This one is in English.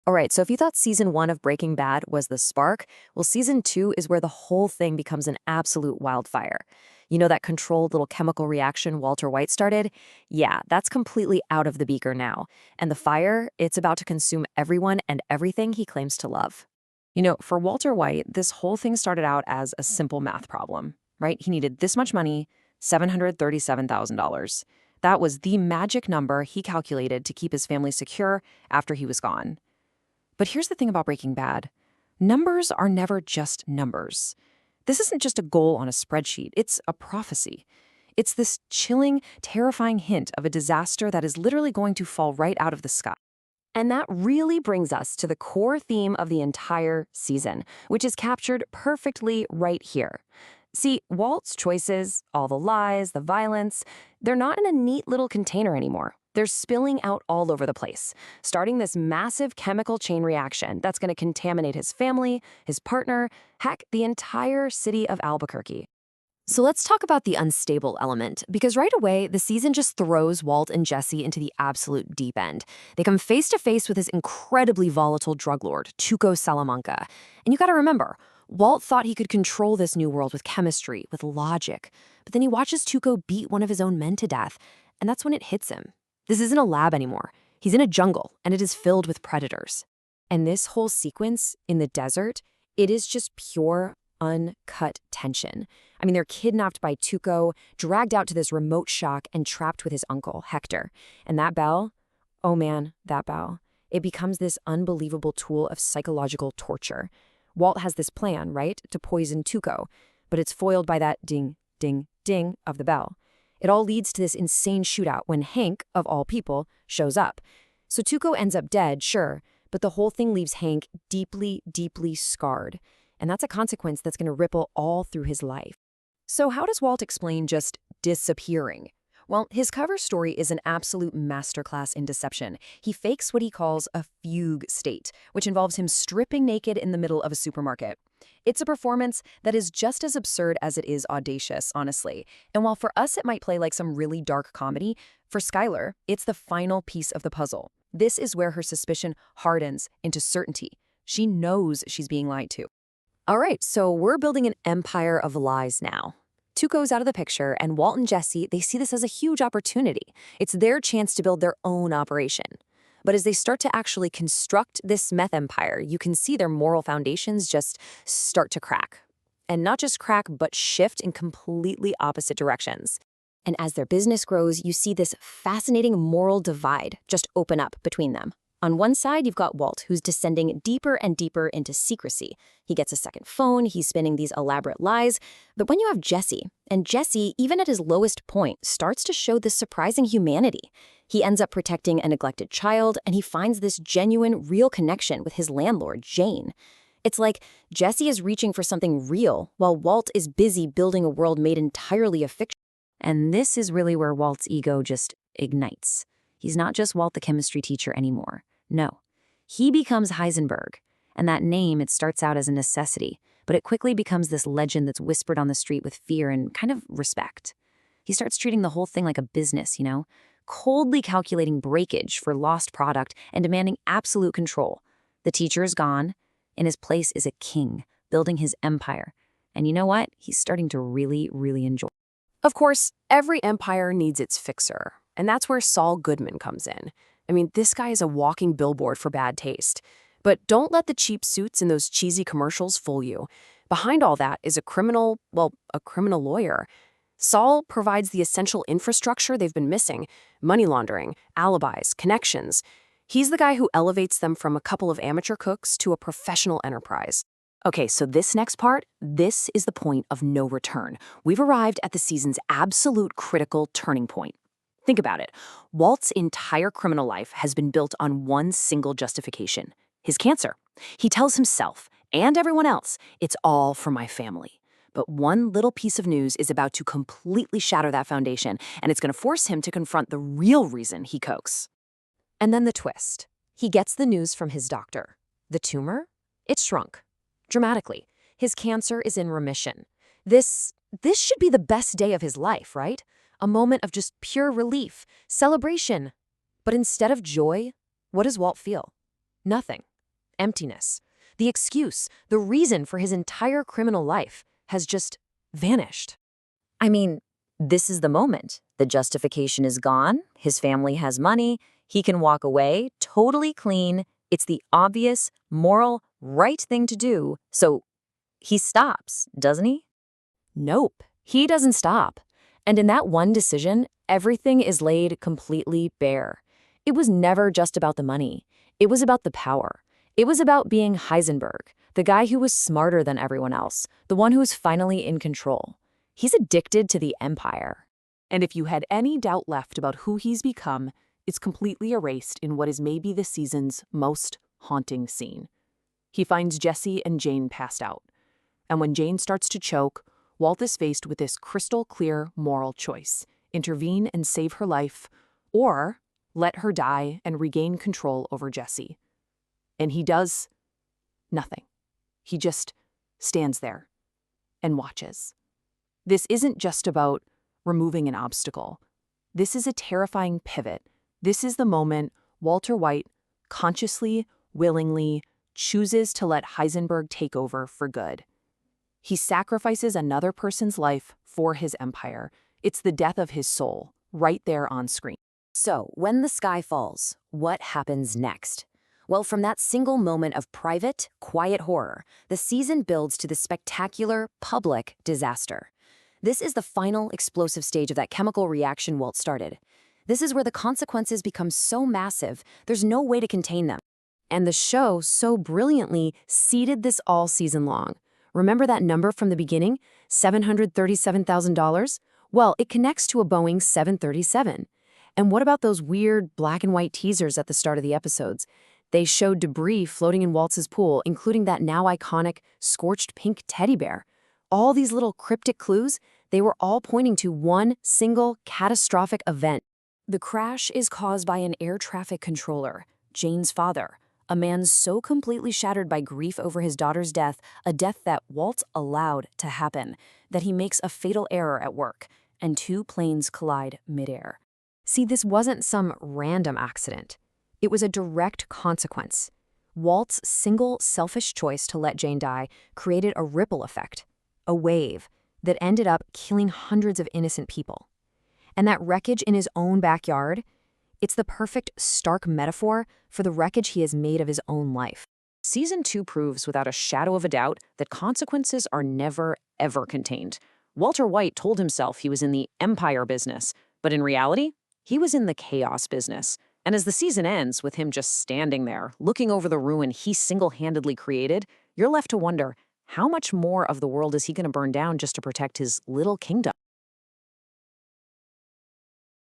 All right, so if you thought season 1 of Breaking Bad was the spark, well, season 2 is where the whole thing becomes an absolute wildfire. You know that controlled little chemical reaction Walter White started? Yeah, that's completely out of the beaker now. And the fire, it's about to consume everyone and everything he claims to love. For Walter White, this whole thing started out as a simple math problem, right? He needed this much money, $737,000. That was the magic number he calculated to keep his family secure after he was gone. But here's the thing about Breaking Bad. Numbers are never just numbers. This isn't just a goal on a spreadsheet, it's a prophecy. It's this chilling, terrifying hint of a disaster that is literally going to fall right out of the sky. And that really brings us to the core theme of the entire season, which is captured perfectly right here. See, Walt's choices, all the lies, the violence, they're not in a neat little container anymore. They're spilling out all over the place, starting this massive chemical chain reaction that's going to contaminate his family, his partner, heck, the entire city of Albuquerque. So let's talk about the unstable element, because right away, the season just throws Walt and Jesse into the absolute deep end. They come face to face with this incredibly volatile drug lord, Tuco Salamanca. And you gotta remember, Walt thought he could control this new world with chemistry, with logic. But then he watches Tuco beat one of his own men to death, and that's when it hits him. This isn't a lab anymore. He's in a jungle, and it is filled with predators. And this whole sequence in the desert, it is just pure, uncut tension. I mean, they're kidnapped by Tuco, dragged out to this remote shack, and trapped with his uncle, Hector. And that bell, oh man, that bell, it becomes this unbelievable tool of psychological torture. Walt has this plan, right, to poison Tuco, but it's foiled by that ding, ding, ding of the bell. It all leads to this insane shootout when Hank, of all people, shows up. So Tuco ends up dead, sure, but the whole thing leaves Hank deeply, deeply scarred. And that's a consequence that's going to ripple all through his life. So how does Walt explain just disappearing? Well, his cover story is an absolute masterclass in deception. He fakes what he calls a fugue state, which involves him stripping naked in the middle of a supermarket. It's a performance that is just as absurd as it is audacious, honestly. And while for us it might play like some really dark comedy, for Skylar, it's the final piece of the puzzle. This is where her suspicion hardens into certainty. She knows she's being lied to. All right, so we're building an empire of lies now. Tuco's out of the picture, and Walt and Jesse, they see this as a huge opportunity. It's their chance to build their own operation. But as they start to actually construct this meth empire, you can see their moral foundations just start to crack. And not just crack, but shift in completely opposite directions. And as their business grows, you see this fascinating moral divide just open up between them. On one side, you've got Walt, who's descending deeper and deeper into secrecy. He gets a second phone, he's spinning these elaborate lies. But when you have Jesse, and Jesse, even at his lowest point, starts to show this surprising humanity. He ends up protecting a neglected child, and he finds this genuine, real connection with his landlord, Jane. It's like Jesse is reaching for something real, while Walt is busy building a world made entirely of fiction. And this is really where Walt's ego just ignites. He's not just Walt the chemistry teacher anymore. No, he becomes Heisenberg, and that name, it starts out as a necessity, but it quickly becomes this legend that's whispered on the street with fear and kind of respect. He starts treating the whole thing like a business, coldly calculating breakage for lost product and demanding absolute control. The teacher is gone. In his place is a king, building his empire. And you know what? He's starting to really, really enjoy. Of course, every empire needs its fixer, and that's where Saul Goodman comes in. I mean, this guy is a walking billboard for bad taste. But don't let the cheap suits in those cheesy commercials fool you. Behind all that is a criminal lawyer. Saul provides the essential infrastructure they've been missing: money laundering, alibis, connections. He's the guy who elevates them from a couple of amateur cooks to a professional enterprise. Okay, so this next part, this is the point of no return. We've arrived at the season's absolute critical turning point. Think about it. Walt's entire criminal life has been built on one single justification: his cancer. He tells himself and everyone else, it's all for my family. But one little piece of news is about to completely shatter that foundation, and it's going to force him to confront the real reason he cokes. And then the twist. He gets the news from his doctor. The tumor? It's shrunk. Dramatically. His cancer is in remission. This should be the best day of his life, right? A moment of just pure relief, celebration. But instead of joy, what does Walt feel? Nothing. emptiness. The excuse, the reason for his entire criminal life has just vanished. I mean, this is the moment. The justification is gone, his family has money, he can walk away totally clean. It's the obvious, moral, right thing to do. So he stops, doesn't he? Nope, he doesn't stop. And in that one decision, everything is laid completely bare. It was never just about the money. It was about the power. It was about being Heisenberg, the guy who was smarter than everyone else, the one who was finally in control. He's addicted to the empire. And if you had any doubt left about who he's become, it's completely erased in what is maybe the season's most haunting scene. He finds Jesse and Jane passed out. And when Jane starts to choke, Walt is faced with this crystal-clear moral choice: intervene and save her life, or let her die and regain control over Jesse. And he does nothing. He just stands there and watches. This isn't just about removing an obstacle. This is a terrifying pivot. This is the moment Walter White consciously, willingly chooses to let Heisenberg take over for good. He sacrifices another person's life for his empire. It's the death of his soul, right there on screen. So, when the sky falls, what happens next? Well, from that single moment of private, quiet horror, the season builds to the spectacular, public disaster. This is the final explosive stage of that chemical reaction Walt started. This is where the consequences become so massive, there's no way to contain them. And the show so brilliantly seeded this all season long. Remember that number from the beginning, $737,000? Well, it connects to a Boeing 737. And what about those weird black and white teasers at the start of the episodes? They showed debris floating in Walt's pool, including that now iconic scorched pink teddy bear. All these little cryptic clues, they were all pointing to one single catastrophic event. The crash is caused by an air traffic controller, Jane's father, a man so completely shattered by grief over his daughter's death, a death that Walt allowed to happen, that he makes a fatal error at work, and two planes collide midair. See, this wasn't some random accident. It was a direct consequence. Walt's single selfish choice to let Jane die created a ripple effect, a wave that ended up killing hundreds of innocent people. And that wreckage in his own backyard, it's the perfect, stark metaphor for the wreckage he has made of his own life. Season 2 proves without a shadow of a doubt that consequences are never, ever contained. Walter White told himself he was in the empire business, but in reality, he was in the chaos business. And as the season ends with him just standing there, looking over the ruin he single-handedly created, you're left to wonder, how much more of the world is he going to burn down just to protect his little kingdom?